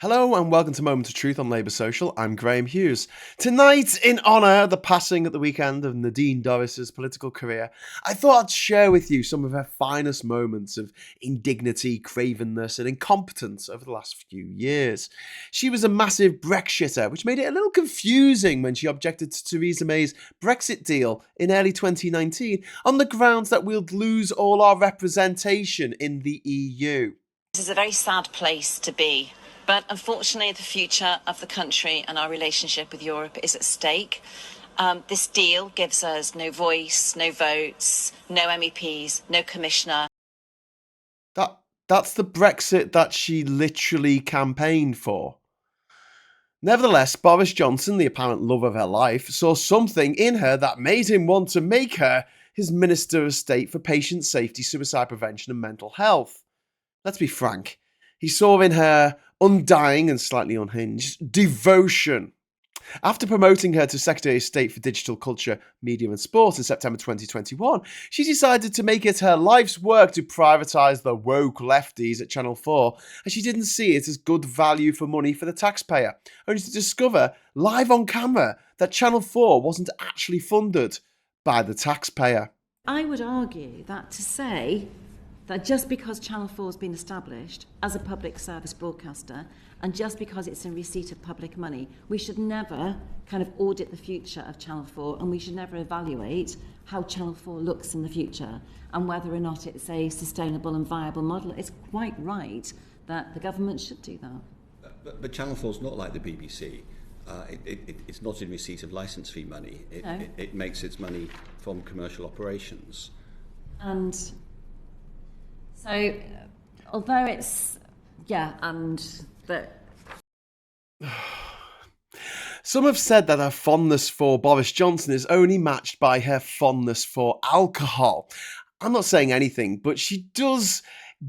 Hello and welcome to Moment of Truth on Labour Social. I'm Graham Hughes. Tonight, in honour of the passing at the weekend of Nadine Dorries' political career, I thought I'd share with you some of her finest moments of indignity, cravenness and incompetence over the last few years. She was a massive Brexiter, which made it a little confusing when she objected to Theresa May's Brexit deal in early 2019 on the grounds that we'll lose all our representation in the EU. This is a very sad place to be. But unfortunately, the future of the country and our relationship with Europe is at stake. This deal gives us no voice, no votes, no MEPs, no commissioner. That's the Brexit that she literally campaigned for. Nevertheless, Boris Johnson, the apparent love of her life, saw something in her that made him want to make her his Minister of State for Patient Safety, Suicide Prevention and Mental Health. Let's be frank, he saw in her undying and slightly unhinged devotion. After promoting her to Secretary of State for Digital Culture, Media and Sport in September 2021, she decided to make it her life's work to privatise the woke lefties at Channel 4, as she didn't see it as good value for money for the taxpayer, only to discover live on camera that Channel 4 wasn't actually funded by the taxpayer. I would argue that to say that just because Channel 4 has been established as a public service broadcaster and just because it's in receipt of public money, we should never kind of audit the future of Channel 4 and we should never evaluate how Channel 4 looks in the future and whether or not it's a sustainable and viable model. It's quite right that the government should do that. But Channel 4 is not like the BBC. It's not in receipt of licence fee money. It makes its money from commercial operations. And so, although it's, Some have said that her fondness for Boris Johnson is only matched by her fondness for alcohol. I'm not saying anything, but she did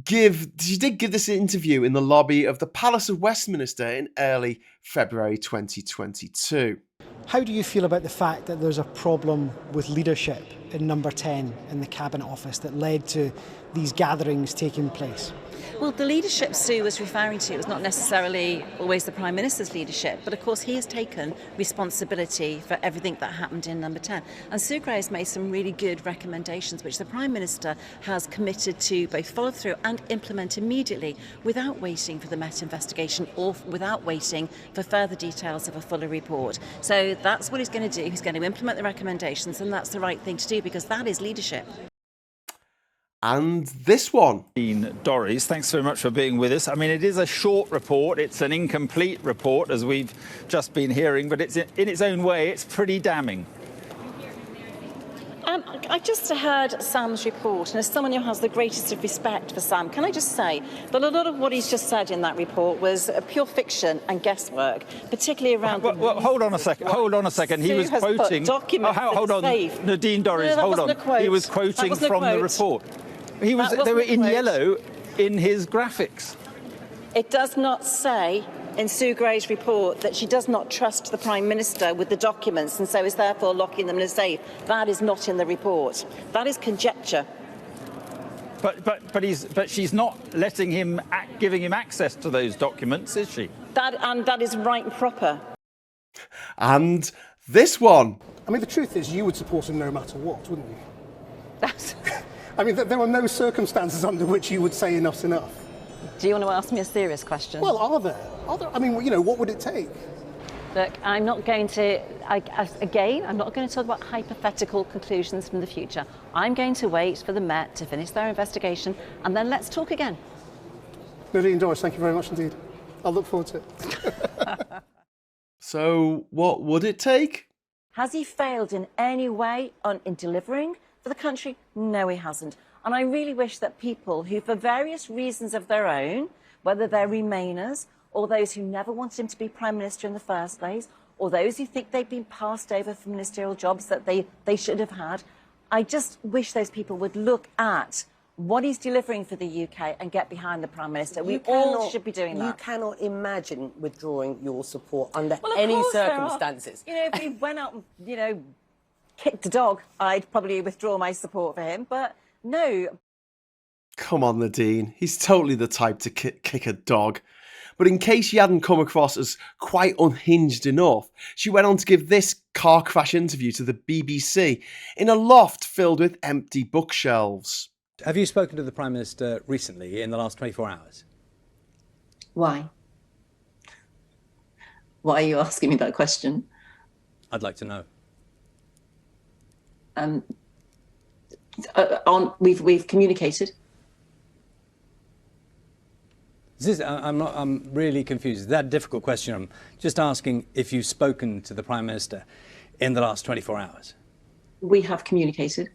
give this interview in the lobby of the Palace of Westminster in early February 2022. How do you feel about the fact that there's a problem with leadership in Number 10 in the Cabinet Office that led to these gatherings taking place? Well, the leadership Sue was referring to was not necessarily always the Prime Minister's leadership, but of course he has taken responsibility for everything that happened in Number 10. And Sue Gray has made some really good recommendations which the Prime Minister has committed to both follow through and implement immediately without waiting for the Met investigation or without waiting for further details of a fuller report. So that's what he's going to do. He's going to implement the recommendations, and that's the right thing to do because that is leadership. And this one. Nadine Dorries, thanks very much for being with us. I mean, it is a short report. It's an incomplete report, as we've just been hearing, but it's in its own way, it's pretty damning. I just heard Sam's report, and as someone who has the greatest of respect for Sam, can I just say that a lot of what he's just said in that report was pure fiction and guesswork, particularly around... Well, hold on a second. He was quoting... hold on, Nadine Dorries, hold on. He was quoting from the report. They were in yellow in his graphics. It does not say in Sue Gray's report that she does not trust the Prime Minister with the documents and so is therefore locking them in a safe. That is not in the report. That is conjecture. But she's not letting him, giving him access to those documents, is she? That is right and proper. And this one. I mean, the truth is you would support him no matter what, wouldn't you? I mean, there are no circumstances under which you would say enough's enough. Do you want to ask me a serious question? Well, are there? I mean, you know, what would it take? Look, I'm not going to, I'm not going to talk about hypothetical conclusions from the future. I'm going to wait for the Met to finish their investigation and then let's talk again. Nadine Dorries, thank you very much indeed. I'll look forward to it. So, what would it take? Has he failed in any way in delivering for the country? No, he hasn't. And I really wish that people who, for various reasons of their own, whether they're Remainers or those who never wanted him to be Prime Minister in the first place, or those who think they've been passed over for ministerial jobs that they should have had, I just wish those people would look at what he's delivering for the UK and get behind the Prime Minister. We all should be doing that. You cannot imagine withdrawing your support under any circumstances. If he went out and, kicked a dog, I'd probably withdraw my support for him. But no. Come on, Nadine. He's totally the type to kick a dog. But in case she hadn't come across as quite unhinged enough, she went on to give this car crash interview to the BBC in a loft filled with empty bookshelves. Have you spoken to the Prime Minister recently in the last 24 hours? Why? Why are you asking me that question? I'd like to know. We've communicated. I'm really confused. Is that a difficult question? I'm just asking if you've spoken to the Prime Minister in the last 24 hours. We have communicated.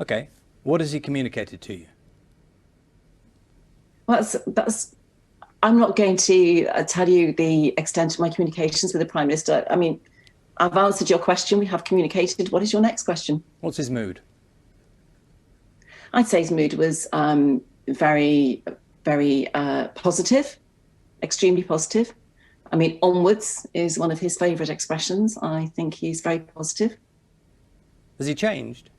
Okay. What has he communicated to you? Well, I'm not going to tell you the extent of my communications with the Prime Minister. I mean, I've answered your question. We have communicated. What is your next question? What's his mood? I'd say his mood was very positive, extremely positive. I mean, onwards is one of his favourite expressions. I think he's very positive. Has he changed?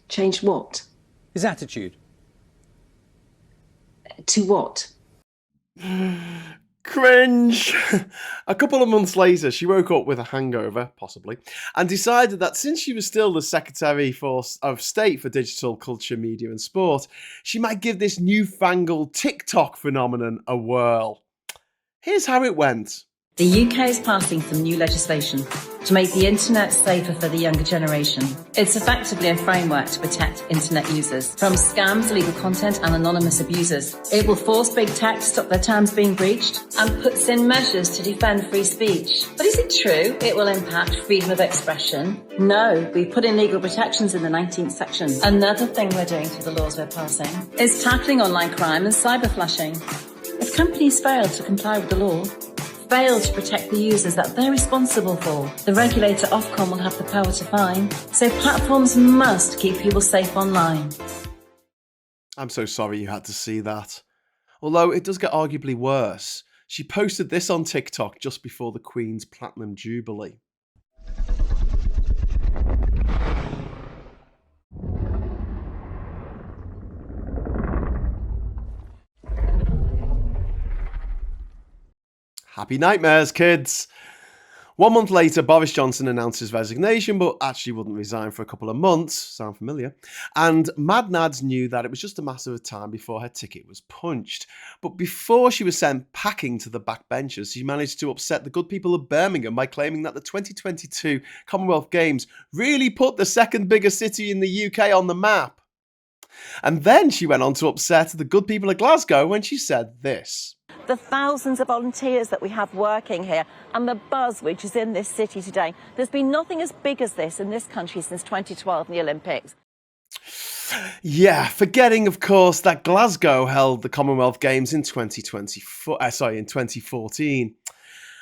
Changed what? His attitude. To what? Cringe! A couple of months later, she woke up with a hangover, possibly, and decided that since she was still the Secretary of State for Digital, Culture, Media and Sport, she might give this newfangled TikTok phenomenon a whirl. Here's how it went. The UK is passing some new legislation to make the internet safer for the younger generation. It's effectively a framework to protect internet users from scams, illegal content and anonymous abusers. It will force big tech to stop their terms being breached and puts in measures to defend free speech. But is it true it will impact freedom of expression? No, we put in legal protections in the 19th section. Another thing we're doing through the laws we're passing is tackling online crime and cyber flashing. If companies fail to comply with the law, fail to protect the users that they're responsible for, the regulator Ofcom will have the power to fine. So platforms must keep people safe online. I'm so sorry you had to see that. Although it does get arguably worse. She posted this on TikTok just before the Queen's Platinum Jubilee. Happy nightmares, kids! 1 month later, Boris Johnson announced his resignation, but actually wouldn't resign for a couple of months. Sound familiar? And Mad Nads knew that it was just a matter of time before her ticket was punched. But before she was sent packing to the backbenchers, she managed to upset the good people of Birmingham by claiming that the 2022 Commonwealth Games really put the second biggest city in the UK on the map. And then she went on to upset the good people of Glasgow when she said this. The thousands of volunteers that we have working here and the buzz which is in this city today. There's been nothing as big as this in this country since 2012 in the Olympics. Yeah, forgetting, of course, that Glasgow held the Commonwealth Games in 2014.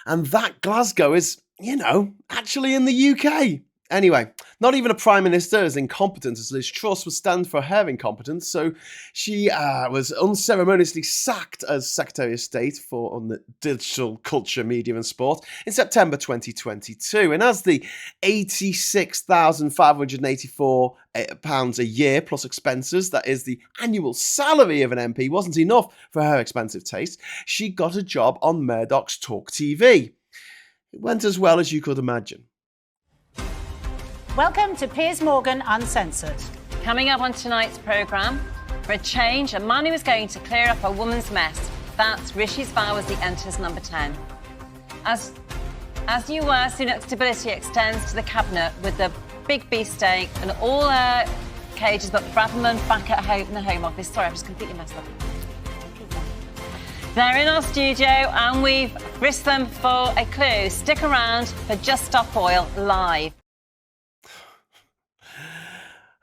And that Glasgow is, actually in the UK. Anyway, not even a Prime Minister as incompetent as Liz Truss would stand for her incompetence, so she was unceremoniously sacked as Secretary of State for Digital, Culture, Media and Sport in September 2022. And as the £86,584 a year plus expenses, that is the annual salary of an MP, wasn't enough for her expensive taste, she got a job on Murdoch's Talk TV. It went as well as you could imagine. Welcome to Piers Morgan Uncensored. Coming up on tonight's programme, for a change, a man who is going to clear up a woman's mess. That's Rishi Svar as he enters number 10. As you were, Sunak's stability extends to the cabinet with the big beefsteak and all cages but Braverman back at home in the Home Office. Sorry, I've just completely messed up. They're in our studio and we've risked them for a clue. Stick around for Just Stop Oil live.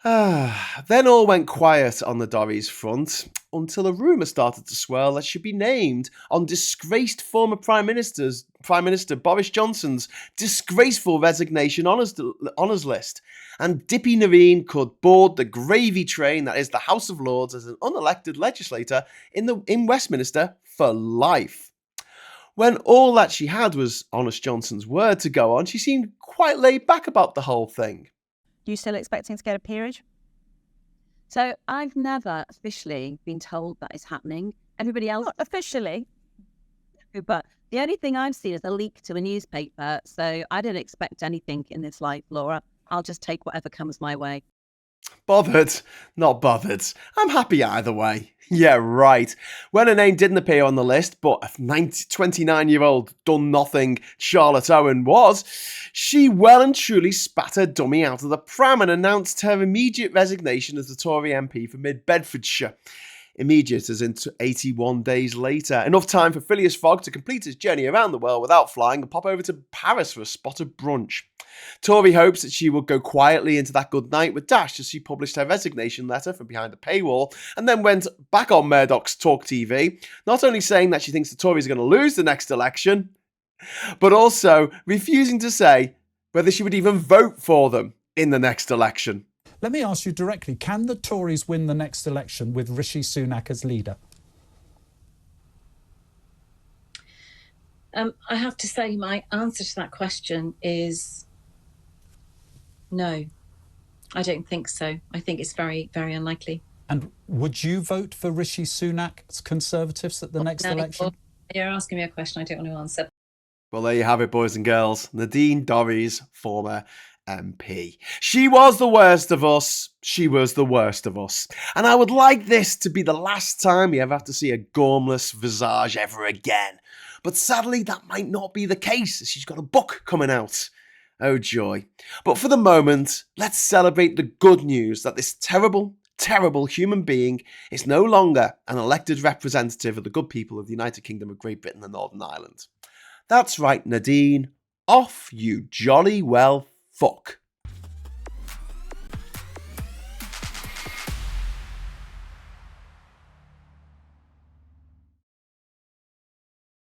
Then all went quiet on the Dorries front until a rumour started to swirl that she'd be named on disgraced former Prime Minister Boris Johnson's disgraceful resignation honours list. And Dippy Nadine could board the gravy train that is the House of Lords as an unelected legislator in Westminster for life. When all that she had was Honest Johnson's word to go on, she seemed quite laid back about the whole thing. You still expecting to get a peerage? So I've never officially been told that is happening. Everybody else... Not officially. But the only thing I've seen is a leak to a newspaper. So I don't expect anything in this life, Laura. I'll just take whatever comes my way. Bothered? Not bothered. I'm happy either way. Yeah, right. When her name didn't appear on the list, but a 29-year-old done-nothing Charlotte Owen was, she well and truly spat her dummy out of the pram and announced her immediate resignation as the Tory MP for Mid-Bedfordshire. Immediate as in 81 days later. Enough time for Phileas Fogg to complete his journey around the world without flying and pop over to Paris for a spot of brunch. Tory hopes that she will go quietly into that good night with Dash as she published her resignation letter from behind a paywall and then went back on Murdoch's Talk TV, not only saying that she thinks the Tories are going to lose the next election, but also refusing to say whether she would even vote for them in the next election. Let me ask you directly, can the Tories win the next election with Rishi Sunak as leader? I have to say my answer to that question is no. I don't think so. I think it's very, very unlikely. And would you vote for Rishi Sunak's Conservatives at the next election? You're asking me a question I don't want to answer. Well, there you have it, boys and girls. Nadine Dorries, former MP. She was the worst of us. She was the worst of us. And I would like this to be the last time we ever have to see a gormless visage ever again. But sadly, that might not be the case, as she's got a book coming out. Oh joy. But for the moment, let's celebrate the good news that this terrible, terrible human being is no longer an elected representative of the good people of the United Kingdom of Great Britain and Northern Ireland. That's right, Nadine. Off you jolly well fuck.